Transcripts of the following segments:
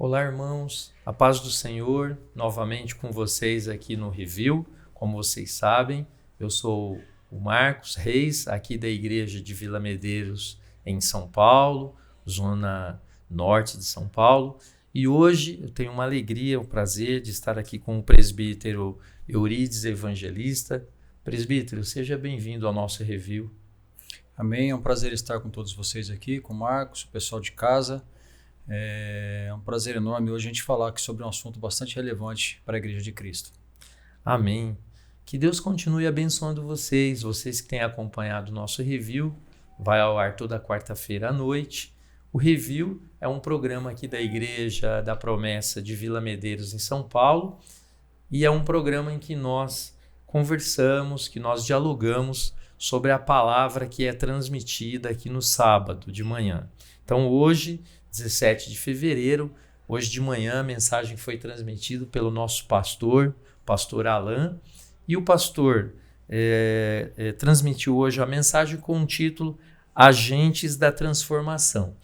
Olá, irmãos, a paz do Senhor, novamente com vocês aqui no Review. Como vocês sabem, eu sou o Marcos Reis, aqui da Igreja de Vila Medeiros, em São Paulo, zona norte de São Paulo. E hoje eu tenho uma alegria, o prazer de estar aqui com o presbítero Eurides Evangelista. Presbítero, seja bem-vindo ao nosso Review. Amém, é um prazer estar com todos vocês aqui, com o Marcos, o pessoal de casa. É um prazer enorme hoje a gente falar aqui sobre um assunto bastante relevante para a Igreja de Cristo. Amém. Que Deus continue abençoando vocês que têm acompanhado o nosso Review. Vai ao ar toda quarta-feira à noite. O Review é um programa aqui da Igreja da Promessa de Vila Medeiros, em São Paulo, e é um programa em que nós conversamos, que nós dialogamos sobre a palavra que é transmitida aqui no sábado de manhã. Então hoje, 17 de fevereiro, hoje de manhã, a mensagem foi transmitida pelo nosso pastor Alain, e o pastor transmitiu hoje a mensagem com o título Agentes da Transformação.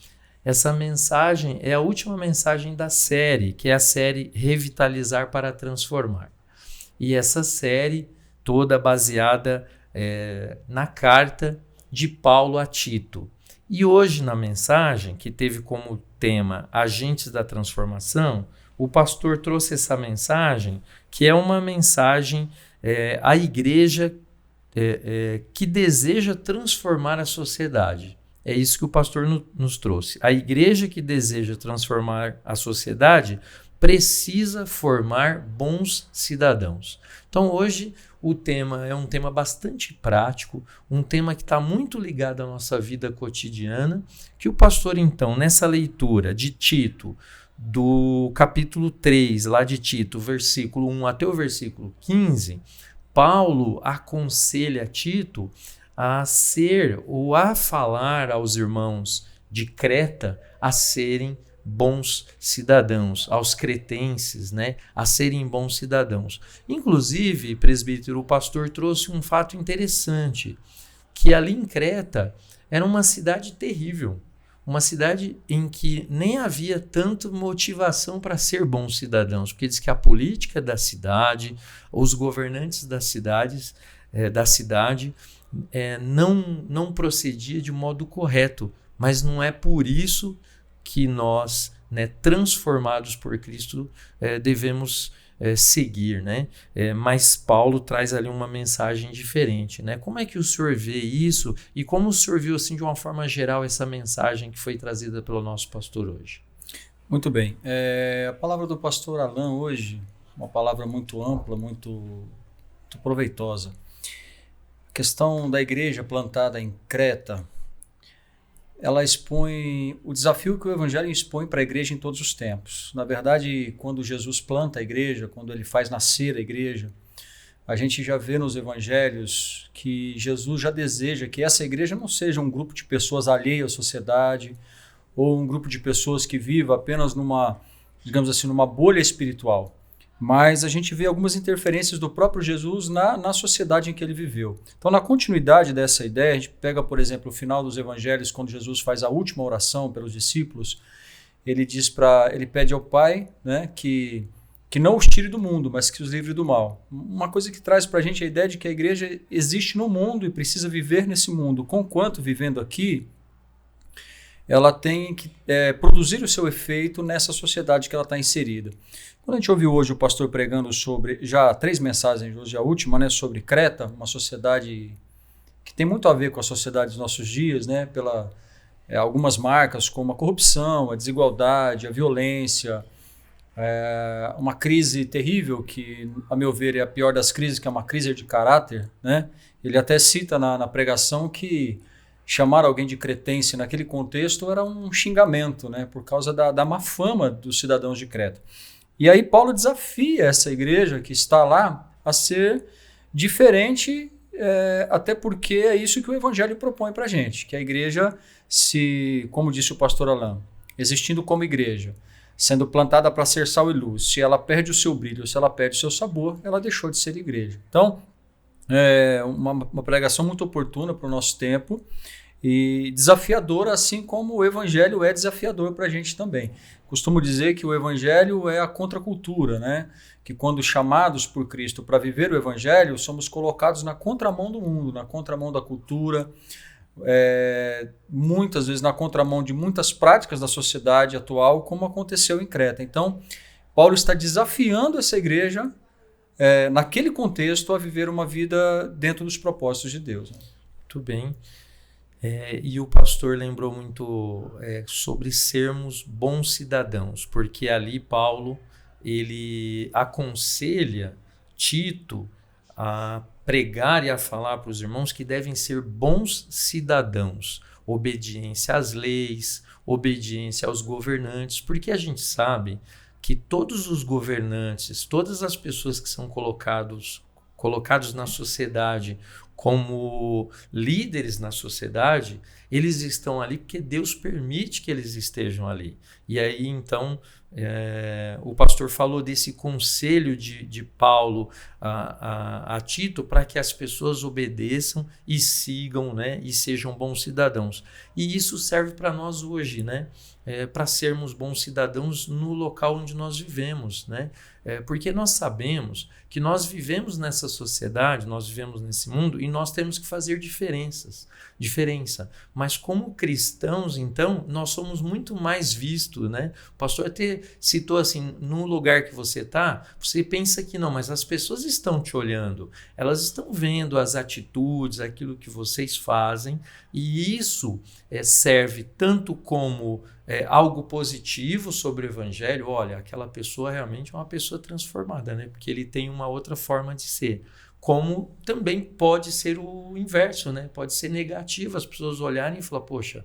Essa mensagem é a última mensagem da série, que é a série Revitalizar para Transformar. E essa série toda baseada na carta de Paulo a Tito. E hoje na mensagem, que teve como tema Agentes da Transformação, o pastor trouxe essa mensagem, que é uma mensagem à igreja que deseja transformar a sociedade. É isso que o pastor nos trouxe. A igreja que deseja transformar a sociedade precisa formar bons cidadãos. Então hoje o tema é um tema bastante prático, um tema que está muito ligado à nossa vida cotidiana, que o pastor então, nessa leitura de Tito, do capítulo 3, lá de Tito, versículo 1 até o versículo 15, Paulo aconselha Tito a ser ou a falar aos irmãos de Creta a serem bons cidadãos, aos cretenses, a serem bons cidadãos. Inclusive, presbítero, o pastor trouxe um fato interessante, que ali em Creta era uma cidade terrível, uma cidade em que nem havia tanto motivação para ser bons cidadãos, porque diz que a política da cidade, os governantes da cidade não procedia de modo correto, mas não é por isso que nós, transformados por Cristo, devemos seguir, mas Paulo traz ali uma mensagem diferente, Como é que o senhor vê isso e como o senhor viu, assim, de uma forma geral, essa mensagem que foi trazida pelo nosso pastor hoje? Muito bem. A palavra do pastor Alain hoje, uma palavra muito ampla, muito proveitosa. A questão da igreja plantada em Creta, ela expõe o desafio que o Evangelho expõe para a igreja em todos os tempos. Na verdade, quando Jesus planta a igreja, quando ele faz nascer a igreja, a gente já vê nos Evangelhos que Jesus já deseja que essa igreja não seja um grupo de pessoas alheias à sociedade ou um grupo de pessoas que viva apenas numa, digamos assim, numa bolha espiritual. Mas a gente vê algumas interferências do próprio Jesus na sociedade em que ele viveu. Então, na continuidade dessa ideia, a gente pega, por exemplo, o final dos evangelhos, quando Jesus faz a última oração pelos discípulos, ele pede ao Pai, que não os tire do mundo, mas que os livre do mal. Uma coisa que traz para a gente a ideia de que a igreja existe no mundo e precisa viver nesse mundo. Conquanto vivendo aqui, ela tem que produzir o seu efeito nessa sociedade que ela está inserida. Quando a gente ouviu hoje o pastor pregando sobre, já 3 mensagens, hoje a última, sobre Creta, uma sociedade que tem muito a ver com a sociedade dos nossos dias, pela algumas marcas como a corrupção, a desigualdade, a violência, uma crise terrível que, a meu ver, é a pior das crises, que é uma crise de caráter. Ele até cita na pregação que chamar alguém de cretense naquele contexto era um xingamento, por causa da má fama dos cidadãos de Creta. E aí Paulo desafia essa igreja que está lá a ser diferente, até porque é isso que o Evangelho propõe para a gente, que a igreja, como disse o pastor Alain, existindo como igreja, sendo plantada para ser sal e luz, se ela perde o seu brilho, se ela perde o seu sabor, ela deixou de ser igreja. Então, uma pregação muito oportuna para o nosso tempo, e desafiadora, assim como o evangelho é desafiador para a gente também. Costumo dizer que o evangelho é a contracultura, né? Que quando chamados por Cristo para viver o evangelho, somos colocados na contramão do mundo, na contramão da cultura, muitas vezes na contramão de muitas práticas da sociedade atual, como aconteceu em Creta. Então, Paulo está desafiando essa igreja, naquele contexto, a viver uma vida dentro dos propósitos de Deus. Muito bem. E o pastor lembrou muito sobre sermos bons cidadãos, porque ali Paulo ele aconselha Tito a pregar e a falar para os irmãos que devem ser bons cidadãos, obediência às leis, obediência aos governantes, porque a gente sabe que todos os governantes, todas as pessoas que são colocados na sociedade como líderes na sociedade, eles estão ali porque Deus permite que eles estejam ali. E aí, então, o pastor falou desse conselho de Paulo a Tito para que as pessoas obedeçam e sigam, né, e sejam bons cidadãos. E isso serve para nós hoje, né? Para sermos bons cidadãos no local onde nós vivemos, né? Porque nós sabemos que nós vivemos nessa sociedade, nós vivemos nesse mundo e nós temos que fazer diferença. Mas como cristãos, então, nós somos muito mais vistos, né? O pastor até citou assim, no lugar que você está, você pensa que não, mas as pessoas estão te olhando, elas estão vendo as atitudes, aquilo que vocês fazem, e isso serve tanto como algo positivo sobre o evangelho. Olha, aquela pessoa realmente é uma pessoa transformada, né? Porque ele tem uma outra forma de ser. Como também pode ser o inverso, né? Pode ser negativo, as pessoas olharem e falar, poxa,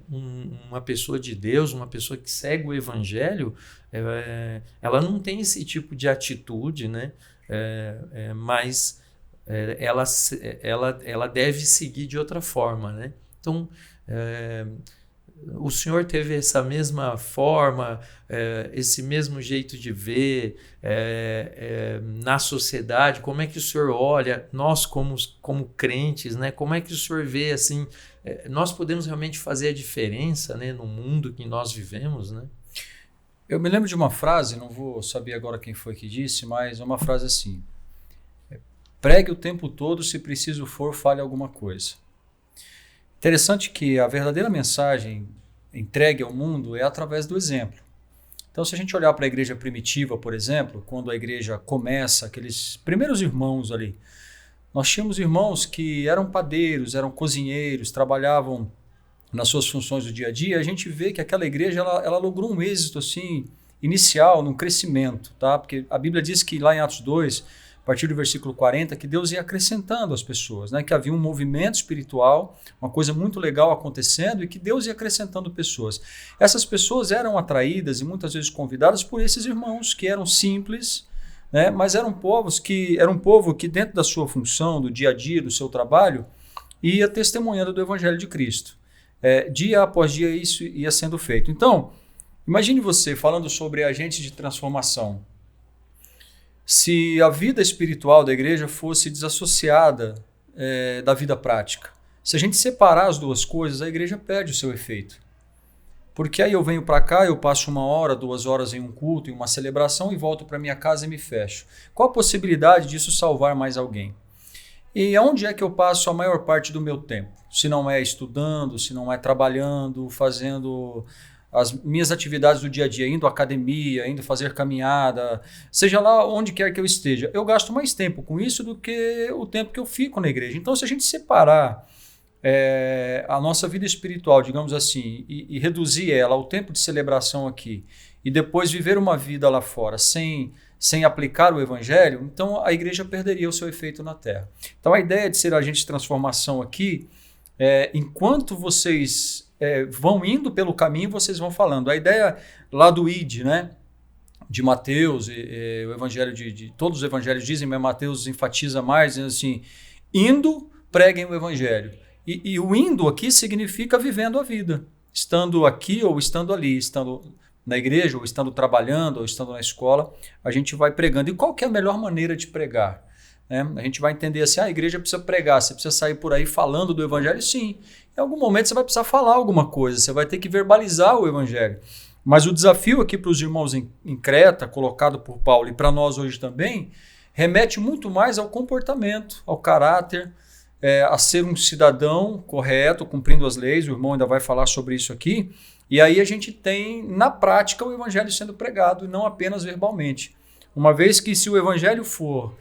uma pessoa de Deus, uma pessoa que segue o evangelho, ela não tem esse tipo de atitude, né? Mas ela deve seguir de outra forma, né? Então, o senhor teve essa mesma forma, esse mesmo jeito de ver na sociedade? Como é que o senhor olha, nós como crentes, né? Como é que o senhor vê assim, nós podemos realmente fazer a diferença, né, no mundo que nós vivemos, né? Eu me lembro de uma frase, não vou saber agora quem foi que disse, mas é uma frase assim: pregue o tempo todo, se preciso for, fale alguma coisa. Interessante que a verdadeira mensagem entregue ao mundo é através do exemplo. Então, se a gente olhar para a igreja primitiva, por exemplo, quando a igreja começa, aqueles primeiros irmãos ali, nós tínhamos irmãos que eram padeiros, eram cozinheiros, trabalhavam nas suas funções do dia a dia. A gente vê que aquela igreja ela logrou um êxito assim, inicial, num crescimento, tá? Porque a Bíblia diz que lá em Atos 2, a partir do versículo 40, que Deus ia acrescentando as pessoas, né? Que havia um movimento espiritual, uma coisa muito legal acontecendo e que Deus ia acrescentando pessoas. Essas pessoas eram atraídas e muitas vezes convidadas por esses irmãos que eram simples, né? Mas era um povo que dentro da sua função, do dia a dia, do seu trabalho, ia testemunhando do Evangelho de Cristo. Dia após dia isso ia sendo feito. Então, imagine você falando sobre agentes de transformação. Se a vida espiritual da igreja fosse desassociada da vida prática, se a gente separar as duas coisas, a igreja perde o seu efeito. Porque aí eu venho para cá, eu passo 1 hora, 2 horas em um culto, em uma celebração e volto para minha casa e me fecho. Qual a possibilidade disso salvar mais alguém? E aonde é que eu passo a maior parte do meu tempo? Se não é estudando, se não é trabalhando, fazendo as minhas atividades do dia a dia, indo à academia, indo fazer caminhada, seja lá onde quer que eu esteja, eu gasto mais tempo com isso do que o tempo que eu fico na igreja. Então, se a gente separar a nossa vida espiritual, digamos assim, e reduzir ela ao tempo de celebração aqui, e depois viver uma vida lá fora sem aplicar o evangelho, então a igreja perderia o seu efeito na terra. Então, a ideia de ser agente de transformação aqui, enquanto vocês vão indo pelo caminho, vocês vão falando. A ideia lá do ID, né, de Mateus, o evangelho de todos os evangelhos dizem, mas Mateus enfatiza mais, dizendo assim, indo, preguem o evangelho. E o indo aqui significa vivendo a vida, estando aqui ou estando ali, estando na igreja, ou estando trabalhando, ou estando na escola, a gente vai pregando. E qual que é a melhor maneira de pregar? né? A gente vai entender assim, a igreja precisa pregar, você precisa sair por aí falando do evangelho, sim. Em algum momento você vai precisar falar alguma coisa, você vai ter que verbalizar o evangelho. Mas o desafio aqui para os irmãos em Creta, colocado por Paulo e para nós hoje também, remete muito mais ao comportamento, ao caráter, a ser um cidadão correto, cumprindo as leis. O irmão ainda vai falar sobre isso aqui. E aí a gente tem, na prática, o evangelho sendo pregado e não apenas verbalmente. Uma vez que se o evangelho for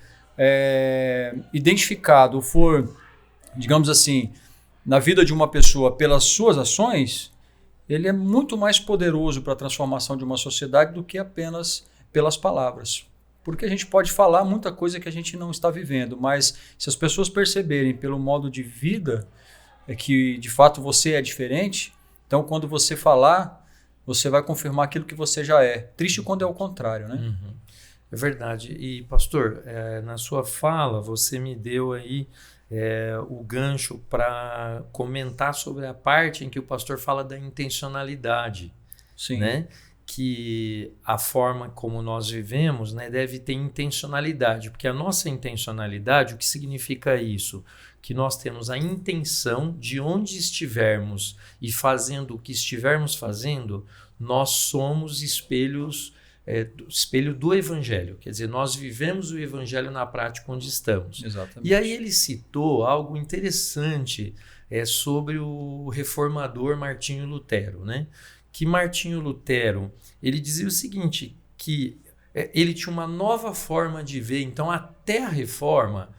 identificado, for, digamos assim, na vida de uma pessoa pelas suas ações, ele é muito mais poderoso para a transformação de uma sociedade do que apenas pelas palavras. Porque a gente pode falar muita coisa que a gente não está vivendo, mas se as pessoas perceberem pelo modo de vida que de fato você é diferente, então quando você falar, você vai confirmar aquilo que você já é. Triste quando é o contrário, né? Uhum. É verdade. E pastor, na sua fala você me deu aí o gancho para comentar sobre a parte em que o pastor fala da intencionalidade. Sim. Né? Que a forma como nós vivemos, né, deve ter intencionalidade, porque a nossa intencionalidade, o que significa isso? Que nós temos a intenção de onde estivermos e fazendo o que estivermos fazendo, nós somos espelho do Evangelho, quer dizer, nós vivemos o Evangelho na prática onde estamos. Exatamente. E aí ele citou algo interessante sobre o reformador Martinho Lutero, né? Que Martinho Lutero, ele dizia o seguinte, que ele tinha uma nova forma de ver. Então, até a reforma,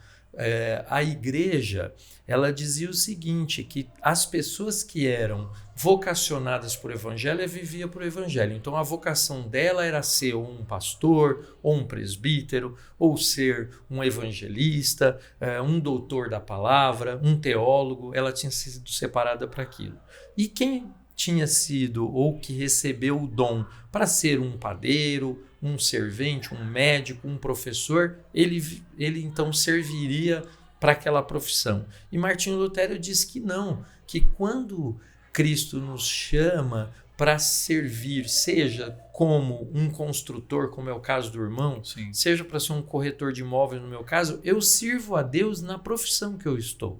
a igreja, ela dizia o seguinte, que as pessoas que eram vocacionadas por evangelho, viviam por evangelho. Então, a vocação dela era ser um pastor, ou um presbítero, ou ser um evangelista, um doutor da palavra, um teólogo. Ela tinha sido separada para aquilo. E quem tinha sido ou que recebeu o dom para ser um padeiro, um servente, um médico, um professor, ele então serviria para aquela profissão. E Martinho Lutero diz que não, que quando Cristo nos chama para servir, seja como um construtor, como é o caso do irmão, Sim. seja para ser um corretor de imóveis, no meu caso, eu sirvo a Deus na profissão que eu estou.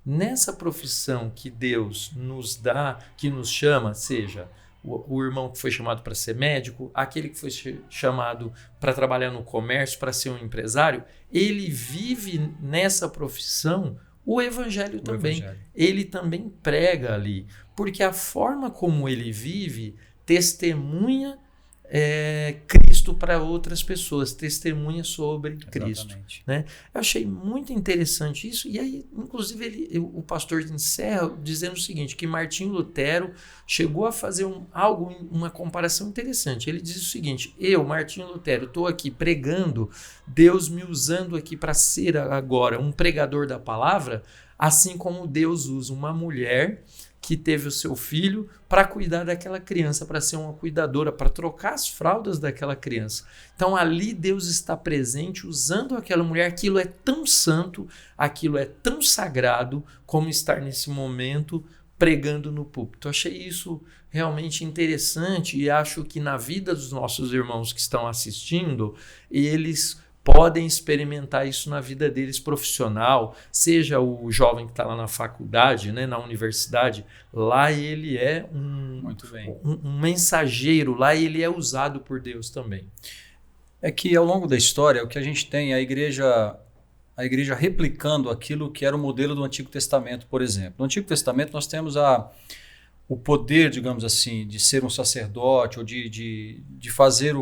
Nessa profissão que Deus nos dá, que nos chama, seja o irmão que foi chamado para ser médico, aquele que foi chamado para trabalhar no comércio, para ser um empresário, ele vive nessa profissão o evangelho também. Ele também prega ali, porque a forma como ele vive testemunha Cristo para outras pessoas, testemunha sobre Cristo. Né? Eu achei muito interessante isso, e aí, inclusive, o pastor encerra dizendo o seguinte, que Martinho Lutero chegou a fazer uma comparação interessante. Ele diz o seguinte, eu, Martinho Lutero, estou aqui pregando, Deus me usando aqui para ser agora um pregador da palavra, assim como Deus usa uma mulher que teve o seu filho para cuidar daquela criança, para ser uma cuidadora, para trocar as fraldas daquela criança. Então ali Deus está presente usando aquela mulher. Aquilo é tão santo, aquilo é tão sagrado como estar nesse momento pregando no púlpito. Eu achei isso realmente interessante e acho que na vida dos nossos irmãos que estão assistindo, eles podem experimentar isso na vida deles profissional, seja o jovem que está lá na faculdade, né, na universidade, lá ele é um mensageiro, lá ele é usado por Deus também. É que ao longo da história, o que a gente tem é a igreja replicando aquilo que era o modelo do Antigo Testamento, por exemplo. No Antigo Testamento nós temos o poder, digamos assim, de ser um sacerdote ou de fazer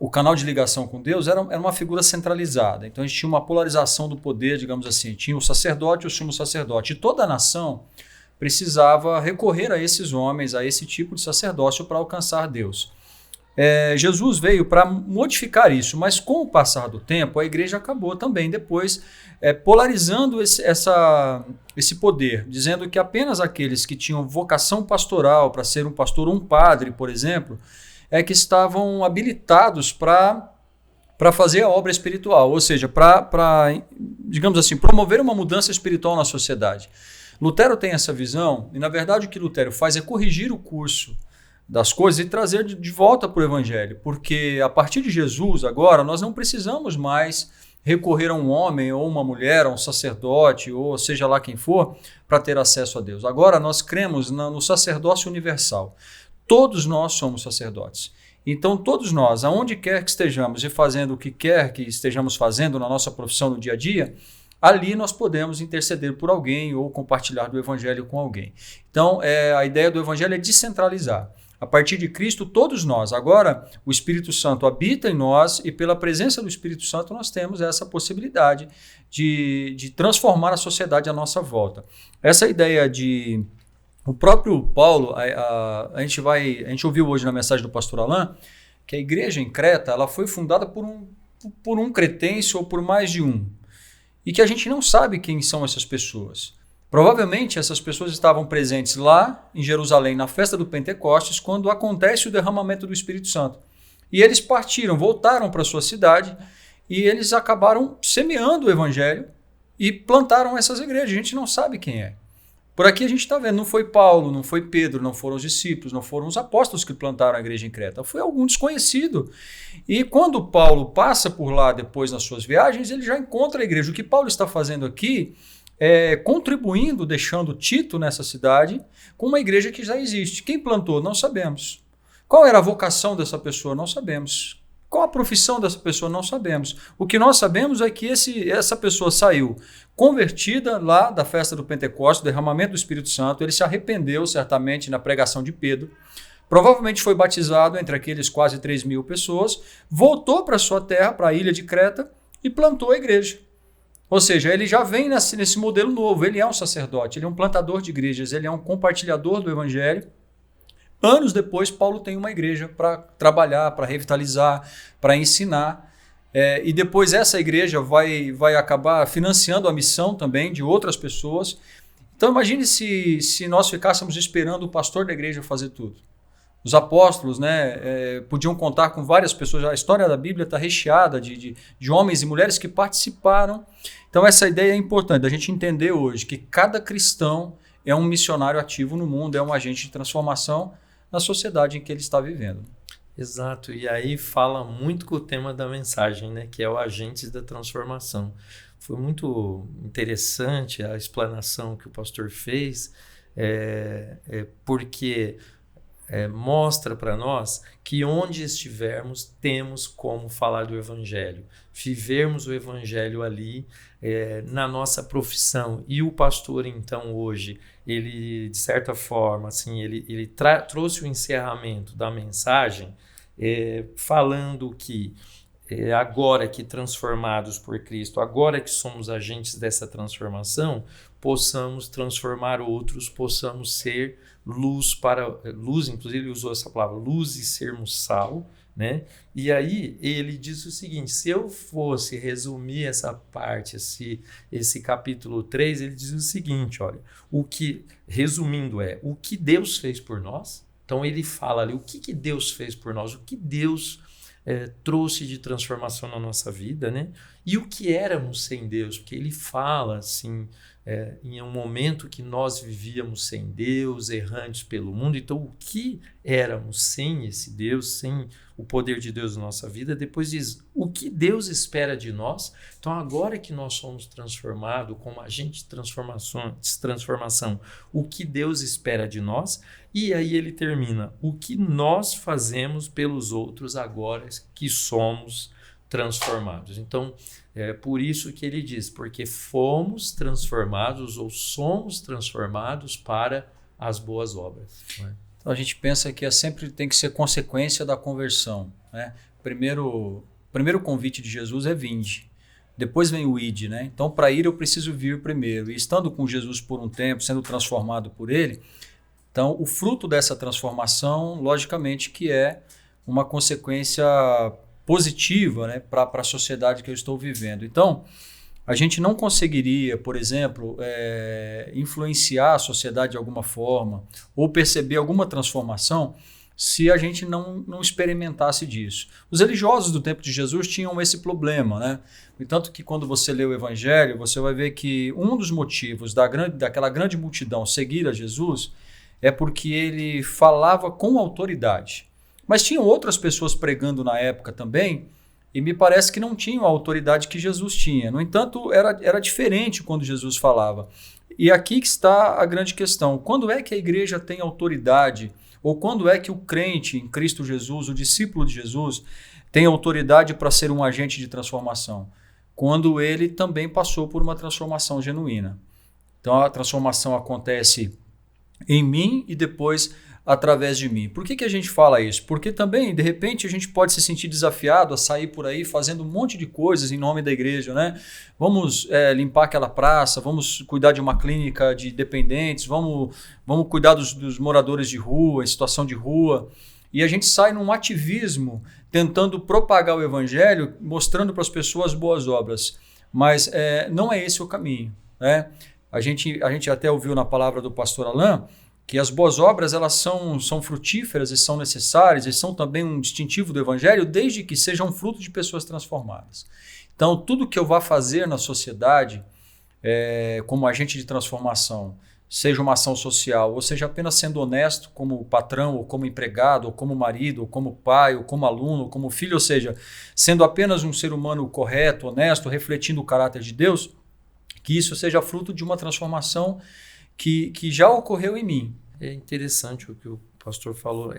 o canal de ligação com Deus era uma figura centralizada. Então a gente tinha uma polarização do poder, digamos assim. Tinha o sacerdote e o sumo sacerdote. E toda a nação precisava recorrer a esses homens, a esse tipo de sacerdócio para alcançar Deus. Jesus veio para modificar isso, mas com o passar do tempo, a igreja acabou também depois polarizando esse poder, dizendo que apenas aqueles que tinham vocação pastoral para ser um pastor ou um padre, por exemplo, que estavam habilitados para fazer a obra espiritual, ou seja, para, digamos assim, promover uma mudança espiritual na sociedade. Lutero tem essa visão e, na verdade, o que Lutero faz é corrigir o curso das coisas e trazer de volta para o Evangelho, porque a partir de Jesus, agora, nós não precisamos mais recorrer a um homem ou uma mulher, a um sacerdote, ou seja lá quem for, para ter acesso a Deus. Agora nós cremos no sacerdócio universal. Todos nós somos sacerdotes. Então todos nós, aonde quer que estejamos e fazendo o que quer que estejamos fazendo na nossa profissão no dia a dia, ali nós podemos interceder por alguém ou compartilhar do evangelho com alguém. Então a ideia do evangelho é descentralizar. A partir de Cristo, todos nós. Agora, o Espírito Santo habita em nós e pela presença do Espírito Santo nós temos essa possibilidade de transformar a sociedade à nossa volta. Essa ideia de... O próprio Paulo, a gente ouviu hoje na mensagem do pastor Alain, que a igreja em Creta ela foi fundada por um cretense ou por mais de um. E que a gente não sabe quem são essas pessoas. Provavelmente essas pessoas estavam presentes lá em Jerusalém, na festa do Pentecostes, quando acontece o derramamento do Espírito Santo. E eles partiram, voltaram para a sua cidade e eles acabaram semeando o evangelho e plantaram essas igrejas. A gente não sabe quem é. Por aqui a gente está vendo, não foi Paulo, não foi Pedro, não foram os discípulos, não foram os apóstolos que plantaram a igreja em Creta, foi algum desconhecido. E quando Paulo passa por lá depois nas suas viagens, ele já encontra a igreja. O que Paulo está fazendo aqui contribuindo, deixando Tito nessa cidade com uma igreja que já existe. Quem plantou? Não sabemos. Qual era a vocação dessa pessoa? Não sabemos. Qual a profissão dessa pessoa? Não sabemos. O que nós sabemos é que essa pessoa saiu convertida lá da festa do Pentecostes, do derramamento do Espírito Santo, ele se arrependeu certamente na pregação de Pedro, provavelmente foi batizado entre aqueles quase 3.000 pessoas, voltou para sua terra, para a ilha de Creta e plantou a igreja. Ou seja, ele já vem nesse modelo novo, ele é um sacerdote, ele é um plantador de igrejas, ele é um compartilhador do evangelho. Anos depois, Paulo tem uma igreja para trabalhar, para revitalizar, para ensinar. E depois essa igreja vai acabar financiando a missão também de outras pessoas. Então imagine se nós ficássemos esperando o pastor da igreja fazer tudo. Os apóstolos podiam contar com várias pessoas. A história da Bíblia está recheada de homens e mulheres que participaram. Então essa ideia é importante, a gente entender hoje que cada cristão é um missionário ativo no mundo, é um agente de transformação na sociedade em que ele está vivendo. Exato, e aí fala muito com o tema da mensagem, né, que é o agente da transformação. Foi muito interessante a explanação que o pastor fez, porque mostra para nós que onde estivermos temos como falar do evangelho, vivermos o evangelho ali na nossa profissão. E o pastor então hoje, ele de certa forma assim, ele trouxe o encerramento da mensagem falando que agora que transformados por Cristo, agora que somos agentes dessa transformação, possamos transformar outros, possamos ser luz, inclusive ele usou essa palavra, luz e sermos sal, né? E aí ele diz o seguinte, se eu fosse resumir essa parte, esse capítulo 3, ele diz o seguinte, olha, resumindo o que Deus fez por nós. Então ele fala ali o que Deus fez por nós, o que Deus trouxe de transformação na nossa vida, né? E o que éramos sem Deus, porque ele fala assim, em um momento que nós vivíamos sem Deus, errantes pelo mundo. Então o que éramos sem esse Deus, sem o poder de Deus na nossa vida, depois diz o que Deus espera de nós. Então agora que nós somos transformados como agente de transformação, o que Deus espera de nós. E aí ele termina, o que nós fazemos pelos outros agora que somos transformados. Então, é por isso que ele diz, porque fomos transformados ou somos transformados para as boas obras. Né? Então a gente pensa que sempre tem que ser consequência da conversão. Né? Primeiro convite de Jesus é vinde. Depois vem o ide. Né? Então para ir eu preciso vir primeiro. E estando com Jesus por um tempo, sendo transformado por ele, então o fruto dessa transformação, logicamente que é uma consequência positiva, né, para a sociedade que eu estou vivendo. Então, a gente não conseguiria, por exemplo, influenciar a sociedade de alguma forma ou perceber alguma transformação se a gente não experimentasse disso. Os religiosos do tempo de Jesus tinham esse problema, né? Tanto que quando você lê o Evangelho, você vai ver que um dos motivos daquela grande multidão seguir a Jesus é porque ele falava com autoridade. Mas tinham outras pessoas pregando na época também, e me parece que não tinham a autoridade que Jesus tinha. No entanto, era diferente quando Jesus falava. E aqui que está a grande questão. Quando é que a igreja tem autoridade? Ou quando é que o crente em Cristo Jesus, o discípulo de Jesus, tem autoridade para ser um agente de transformação? Quando ele também passou por uma transformação genuína. Então a transformação acontece em mim e depois através de mim. Por que a gente fala isso? Porque também, de repente, a gente pode se sentir desafiado a sair por aí fazendo um monte de coisas em nome da igreja, né? Vamos limpar aquela praça, vamos cuidar de uma clínica de dependentes, vamos cuidar dos moradores de rua, em situação de rua. E a gente sai num ativismo tentando propagar o evangelho, mostrando para as pessoas boas obras. Mas não é esse o caminho, né? A gente até ouviu na palavra do pastor Alain que as boas obras elas são frutíferas e são necessárias e são também um distintivo do evangelho, desde que sejam fruto de pessoas transformadas. Então, tudo que eu vá fazer na sociedade como agente de transformação, seja uma ação social, ou seja apenas sendo honesto como patrão, ou como empregado, ou como marido, ou como pai, ou como aluno, ou como filho, ou seja, sendo apenas um ser humano correto, honesto, refletindo o caráter de Deus, que isso seja fruto de uma transformação que já ocorreu em mim. É interessante o que o pastor falou.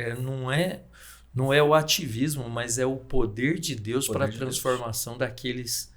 Não é o ativismo, mas é o poder de Deus para a transformação daqueles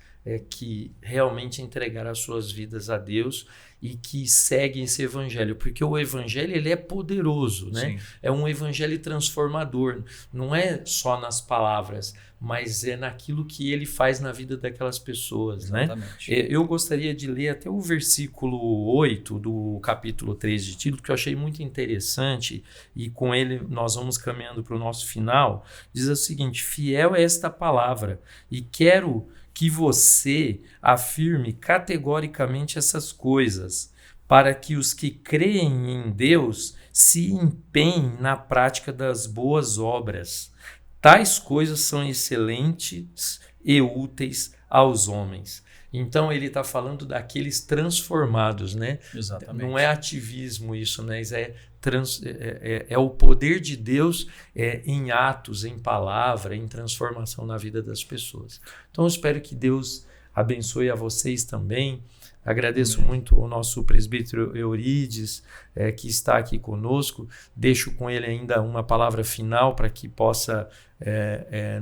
que realmente entregaram as suas vidas a Deus e que seguem esse evangelho. Porque o evangelho ele é poderoso, né? É um evangelho transformador. Não é só nas palavras, mas é naquilo que ele faz na vida daquelas pessoas, exatamente, né? Eu gostaria de ler até o versículo 8 do capítulo 3 de Tito, que eu achei muito interessante, e com ele nós vamos caminhando para o nosso final. Diz o seguinte: fiel é esta palavra, e quero que você afirme categoricamente essas coisas, para que os que creem em Deus se empenhem na prática das boas obras. Tais coisas são excelentes e úteis aos homens. Então ele está falando daqueles transformados, né? Exatamente. Não é ativismo isso, né? Isso é o poder de Deus em atos, em palavra, em transformação na vida das pessoas. Então eu espero que Deus abençoe a vocês também. Agradeço muito ao nosso presbítero Eurides, que está aqui conosco. Deixo com ele ainda uma palavra final para que possa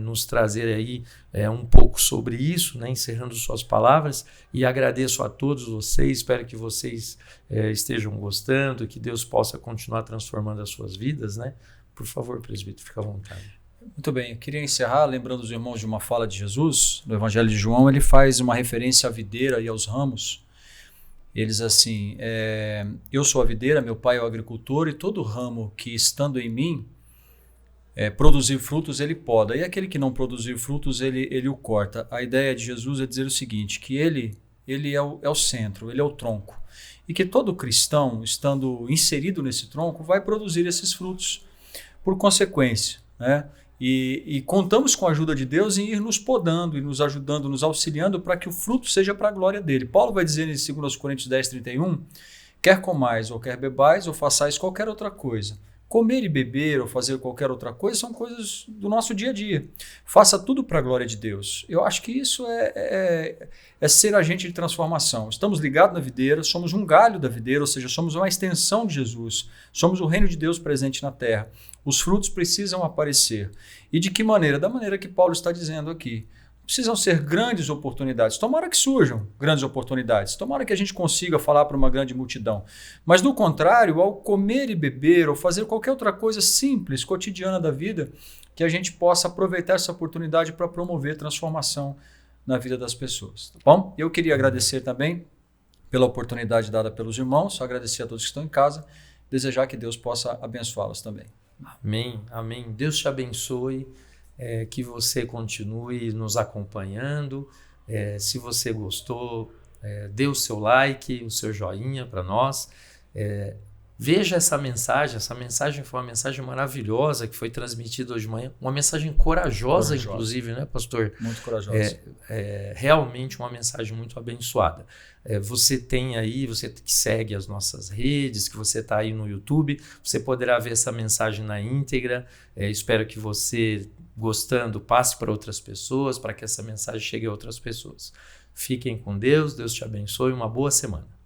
nos trazer aí um pouco sobre isso, né, encerrando suas palavras. E agradeço a todos vocês, espero que vocês estejam gostando, que Deus possa continuar transformando as suas vidas, né? Por favor, presbítero, fica à vontade. Muito bem, eu queria encerrar lembrando os irmãos de uma fala de Jesus, no Evangelho de João. Ele faz uma referência à videira e aos ramos. Eles assim, eu sou a videira, meu pai é o agricultor, e todo ramo que estando em mim produzir frutos, ele poda, e aquele que não produzir frutos, ele o corta. A ideia de Jesus é dizer o seguinte, que ele é o centro, ele é o tronco, e que todo cristão, estando inserido nesse tronco, vai produzir esses frutos por consequência, né? E contamos com a ajuda de Deus em ir nos podando e nos ajudando, nos auxiliando para que o fruto seja para a glória dele. Paulo vai dizer em 2 Coríntios 10:31, quer comais ou quer bebais ou façais qualquer outra coisa. Comer e beber ou fazer qualquer outra coisa são coisas do nosso dia a dia. Faça tudo para a glória de Deus. Eu acho que isso é ser agente de transformação. Estamos ligados na videira, somos um galho da videira, ou seja, somos uma extensão de Jesus. Somos o reino de Deus presente na terra. Os frutos precisam aparecer. E de que maneira? Da maneira que Paulo está dizendo aqui. Precisam ser grandes oportunidades. Tomara que surjam grandes oportunidades. Tomara que a gente consiga falar para uma grande multidão. Mas, do contrário, ao comer e beber ou fazer qualquer outra coisa simples, cotidiana da vida, que a gente possa aproveitar essa oportunidade para promover transformação na vida das pessoas. Tá bom? Eu queria agradecer também pela oportunidade dada pelos irmãos, agradecer a todos que estão em casa, desejar que Deus possa abençoá-los também. Amém, amém. Deus te abençoe. Que você continue nos acompanhando. Se você gostou, dê o seu like, o seu joinha para nós. Veja essa mensagem foi uma mensagem maravilhosa que foi transmitida hoje de manhã, uma mensagem corajosa. Inclusive, né, pastor? Muito corajosa. Realmente uma mensagem muito abençoada. Você tem aí, você que segue as nossas redes, que você está aí no YouTube, você poderá ver essa mensagem na íntegra. Espero que você, gostando, passe para outras pessoas, para que essa mensagem chegue a outras pessoas. Fiquem com Deus, Deus te abençoe, uma boa semana.